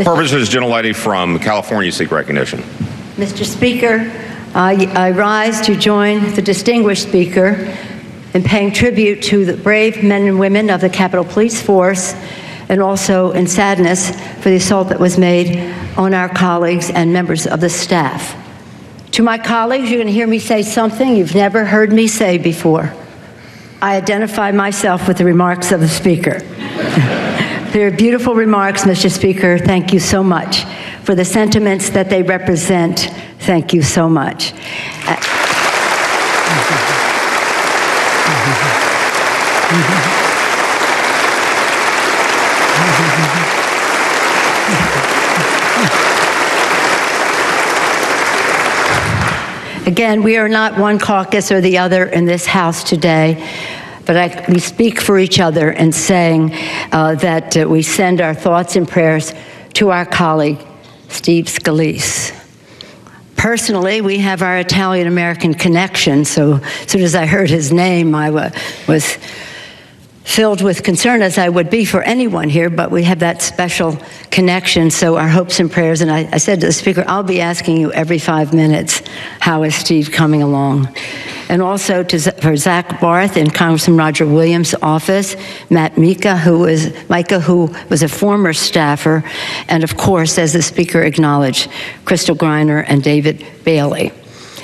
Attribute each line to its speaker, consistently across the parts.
Speaker 1: Purposes gentlelady from California seek recognition.
Speaker 2: Mr. Speaker, I rise to join the distinguished speaker in paying tribute to the brave men and women of the Capitol Police Force, and also in sadness for the assault that was made on our colleagues and members of the staff. To my colleagues, you're going to hear me say something you've never heard me say before. I identify myself with the remarks of the Speaker. They're beautiful remarks, Mr. Speaker. Thank you so much. For the sentiments that they represent, thank you so much. Again, we are not one caucus or the other in this House today, but we speak for each other in saying that we send our thoughts and prayers to our colleague, Steve Scalise. Personally, we have our Italian-American connection, so as soon as I heard his name, I was filled with concern, as I would be for anyone here, but we have that special connection, so our hopes and prayers. And I said to the Speaker, I'll be asking you every 5 minutes, how is Steve coming along? And also for Zach Barth in Congressman Roger Williams' office, Matt Micah, who was a former staffer, and of course, as the Speaker acknowledged, Crystal Griner and David Bailey.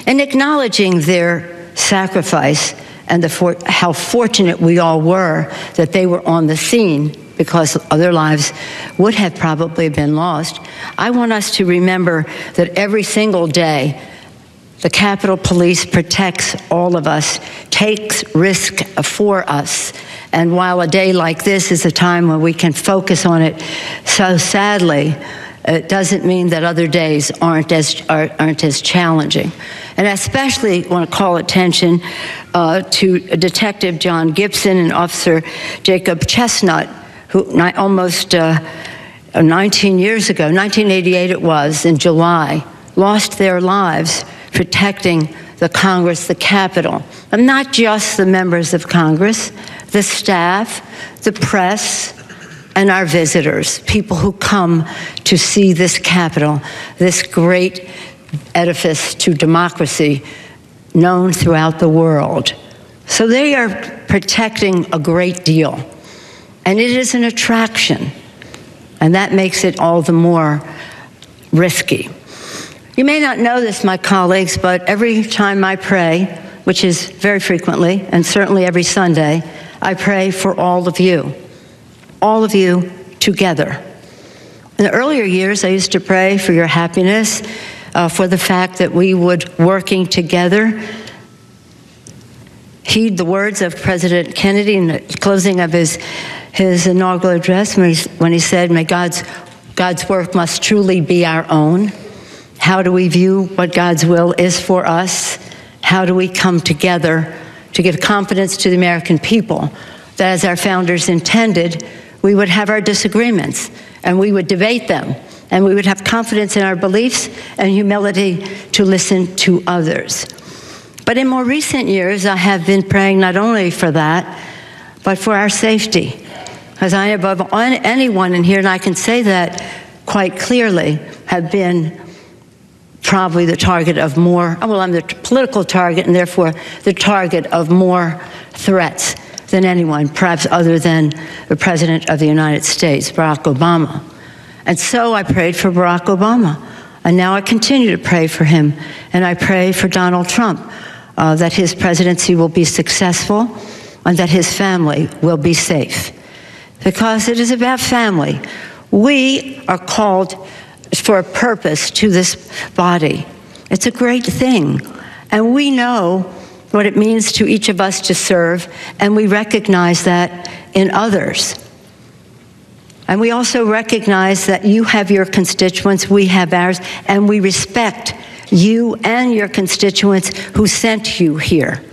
Speaker 2: In acknowledging their sacrifice and how fortunate we all were that they were on the scene, because other lives would have probably been lost, I want us to remember that every single day, the Capitol Police protects all of us, takes risk for us. And while a day like this is a time when we can focus on it, so sadly, it doesn't mean that other days aren't as challenging. And I especially want to call attention to Detective John Gibson and Officer Jacob Chestnut, who almost 19 years ago, 1988 it was, in July, lost their lives protecting the Congress, the Capitol. And not just the members of Congress, the staff, the press, and our visitors, people who come to see this Capitol, this great edifice to democracy known throughout the world. So they are protecting a great deal. And it is an attraction. And that makes it all the more risky. You may not know this, my colleagues, but every time I pray, which is very frequently, and certainly every Sunday, I pray for all of you together. In the earlier years, I used to pray for your happiness, for the fact that we would, working together, heed the words of President Kennedy in the closing of his inaugural address when he said, "May God's work must truly be our own." How do we view what God's will is for us? How do we come together to give confidence to the American people that, as our founders intended, we would have our disagreements and we would debate them and we would have confidence in our beliefs and humility to listen to others. But in more recent years, I have been praying not only for that, but for our safety. As I, above anyone in here, and I can say that quite clearly, have been probably the target of more, well, I'm the political target and therefore the target of more threats than anyone, perhaps other than the President of the United States, Barack Obama. And so I prayed for Barack Obama. And now I continue to pray for him. And I pray for Donald Trump, that his presidency will be successful and that his family will be safe. Because it is about family. We are called for a purpose to this body. It's a great thing. And we know what it means to each of us to serve, and we recognize that in others. And we also recognize that you have your constituents, we have ours, and we respect you and your constituents who sent you here,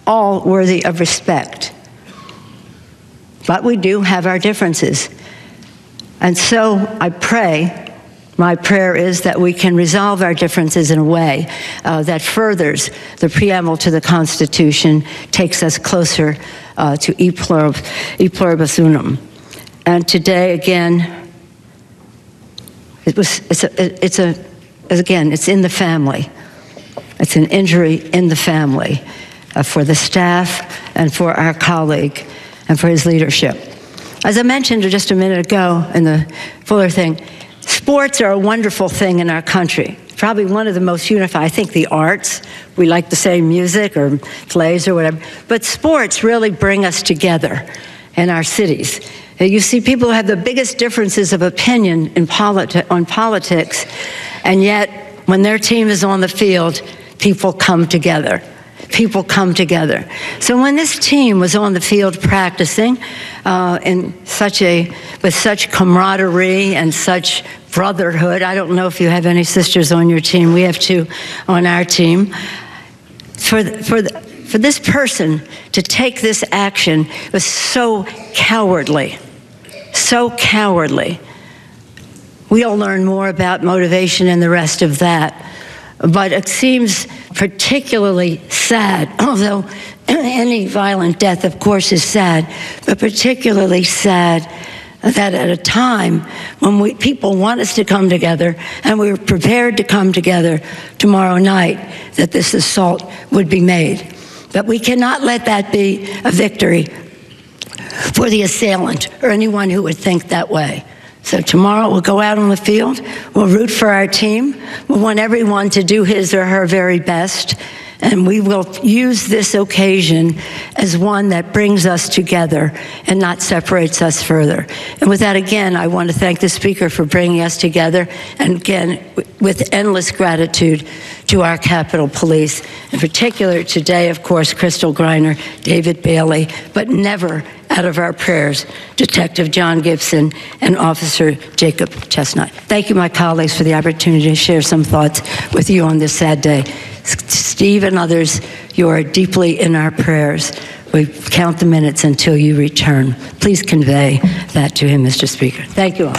Speaker 2: all worthy of respect. But we do have our differences. And so I pray, my prayer is that we can resolve our differences in a way that furthers the preamble to the Constitution, takes us closer to e pluribus unum. And today, again, Again, it's in the family. It's an injury in the family for the staff and for our colleague and for his leadership. As I mentioned just a minute ago in the Fuller thing, sports are a wonderful thing in our country. Probably one of the most unified. I think the arts, we like the same music or plays or whatever, but sports really bring us together in our cities. You see people who have the biggest differences of opinion on politics, and yet when their team is on the field, people come together. People come together. So when this team was on the field practicing with such camaraderie and such brotherhood, I don't know if you have any sisters on your team. We have 2 on our team. For this person to take this action was so cowardly. So cowardly. We'll learn more about motivation and the rest of that. But it seems particularly sad, although any violent death, of course, is sad, but particularly sad that at a time when people want us to come together and we're prepared to come together tomorrow night, that this assault would be made. But we cannot let that be a victory for the assailant or anyone who would think that way. So tomorrow we'll go out on the field, we'll root for our team, we'll want everyone to do his or her very best, and we will use this occasion as one that brings us together and not separates us further. And with that, again, I want to thank the Speaker for bringing us together, and again, with endless gratitude to our Capitol Police, in particular today, of course, Crystal Griner, David Bailey, but never out of our prayers, Detective John Gibson and Officer Jacob Chestnut. Thank you, my colleagues, for the opportunity to share some thoughts with you on this sad day. Steve and others, you are deeply in our prayers. We count the minutes until you return. Please convey that to him, Mr. Speaker. Thank you all.